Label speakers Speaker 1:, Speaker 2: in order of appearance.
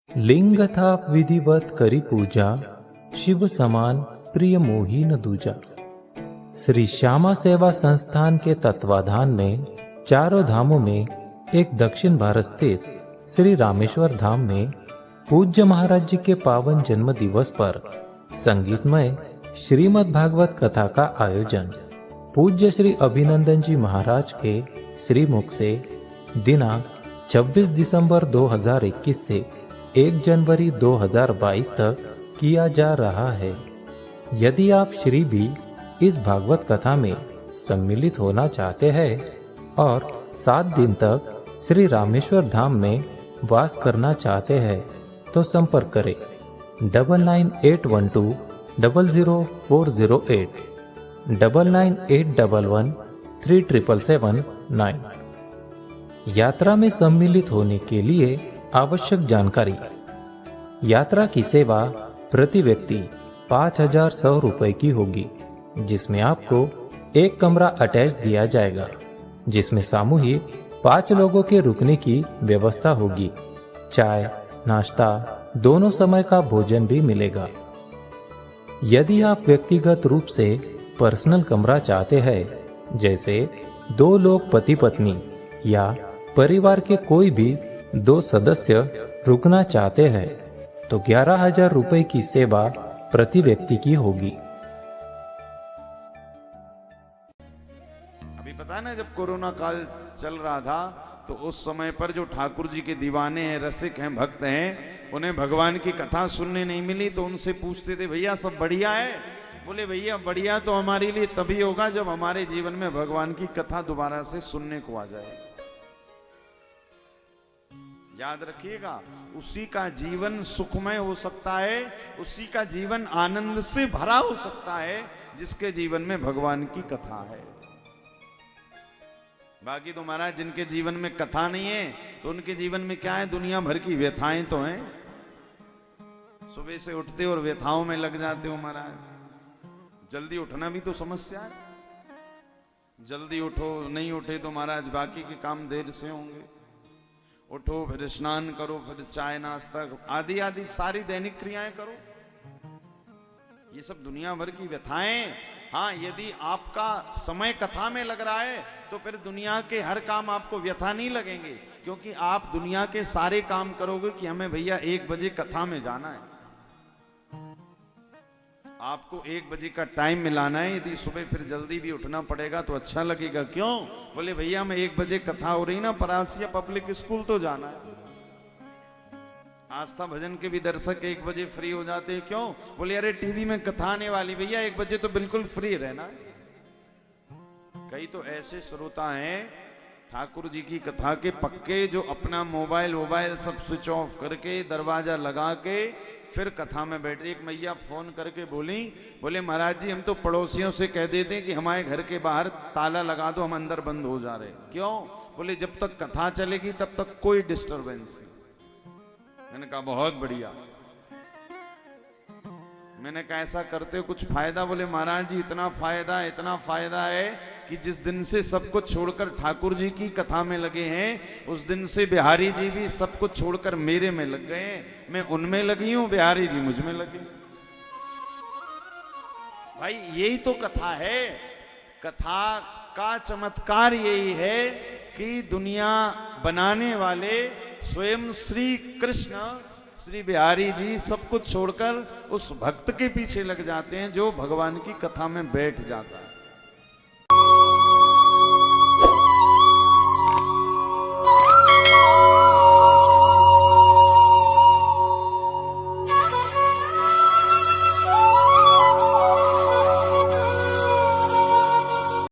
Speaker 1: लिंग था विधिवत करी पूजा, शिव समान प्रिय मोही न दूजा। श्री श्यामा सेवा संस्थान के तत्वाधान में चारों धामों में एक दक्षिण भारत स्थित श्री रामेश्वर धाम में पूज्य महाराज जी के पावन जन्म दिवस पर संगीतमय श्रीमद् भागवत कथा का आयोजन पूज्य श्री अभिनंदन जी महाराज के श्रीमुख से दिनांक 26 दिसंबर 2021 से 1 जनवरी 2022 तक किया जा रहा है। यदि आप श्री भी इस भागवत कथा में सम्मिलित होना चाहते हैं और 7 दिन तक श्री रामेश्वर धाम में वास करना चाहते हैं तो संपर्क करें 9981200408 9981137779। यात्रा में सम्मिलित होने के लिए आवश्यक जानकारी। यात्रा की सेवा प्रति व्यक्ति 5100 रुपए की होगी, जिसमें आपको एक कमरा अटैच दिया जाएगा, जिसमें सामूहिक 5 लोगों के रुकने की व्यवस्था होगी। चाय नाश्ता दोनों समय का भोजन भी मिलेगा। यदि आप व्यक्तिगत रूप से पर्सनल कमरा चाहते हैं, जैसे 2 लोग पति पत्नी या परिवार के कोई भी 2 सदस्य रुकना चाहते हैं, तो 11,000 रुपए की सेवा प्रति व्यक्ति की होगी।
Speaker 2: अभी पता है ना, जब कोरोना काल चल रहा था तो उस समय पर जो ठाकुर जी के दीवाने हैं, रसिक हैं, भक्त हैं, उन्हें भगवान की कथा सुनने नहीं मिली तो उनसे पूछते थे, भैया सब बढ़िया है? बोले भैया बढ़िया तो हमारे लिए तभी होगा जब हमारे जीवन में भगवान की कथा दोबारा से सुनने को आ जाए। याद रखिएगा, उसी का जीवन सुखमय हो सकता है, उसी का जीवन आनंद से भरा हो सकता है जिसके जीवन में भगवान की कथा है। बाकी तो महाराज जिनके जीवन में कथा नहीं है तो उनके जीवन में क्या है, दुनिया भर की व्यथाएं तो हैं। सुबह से उठते और व्यथाओं में लग जाते हो महाराज। जल्दी उठना भी तो समस्या है। जल्दी उठो, नहीं उठे तो महाराज बाकी के काम देर से होंगे। उठो, फिर स्नान करो, फिर चाय नाश्ता आदि आदि सारी दैनिक क्रियाएं करो। ये सब दुनिया भर की व्यथाएं। हाँ, यदि आपका समय कथा में लग रहा है तो फिर दुनिया के हर काम आपको व्यथा नहीं लगेंगे, क्योंकि आप दुनिया के सारे काम करोगे कि हमें भैया 1 बजे कथा में जाना है। आपको 1 बजे का टाइम मिलाना है। यदि सुबह फिर जल्दी भी उठना पड़ेगा तो अच्छा लगेगा। क्यों? बोले भैया मैं 1 बजे कथा हो रही ना, परासिया पब्लिक स्कूल तो जाना है। आस्था भजन के भी दर्शक 1 बजे फ्री हो जाते हैं। क्यों? बोले अरे टीवी में कथा आने वाली, भैया 1 बजे तो बिल्कुल फ्री रहना। कई तो ऐसे श्रोता हैं ठाकुर जी की कथा के पक्के, जो अपना मोबाइल सब स्विच ऑफ करके दरवाजा लगा के फिर कथा में बैठे। एक मैया फोन करके बोले महाराज जी हम तो पड़ोसियों से कह देते हैं कि हमारे घर के बाहर ताला लगा दो, हम अंदर बंद हो जा रहे। क्यों? बोले जब तक कथा चलेगी तब तक कोई डिस्टरबेंस नहीं। मैंने कहा बहुत बढ़िया। मैंने कहा ऐसा करते हो कुछ फायदा? बोले महाराज जी इतना फायदा है कि जिस दिन से सब कुछ छोड़कर ठाकुर जी की कथा में लगे हैं, उस दिन से बिहारी जी भी सब कुछ छोड़कर मेरे में लग गए हैं। मैं उनमें लगी हूं, बिहारी जी मुझ में लगे। भाई यही तो कथा है। कथा का चमत्कार यही है कि दुनिया बनाने वाले स्वयं श्री कृष्ण, श्री बिहारी जी सब कुछ छोड़कर उस भक्त के पीछे लग जाते हैं जो भगवान की कथा में बैठ जाता है।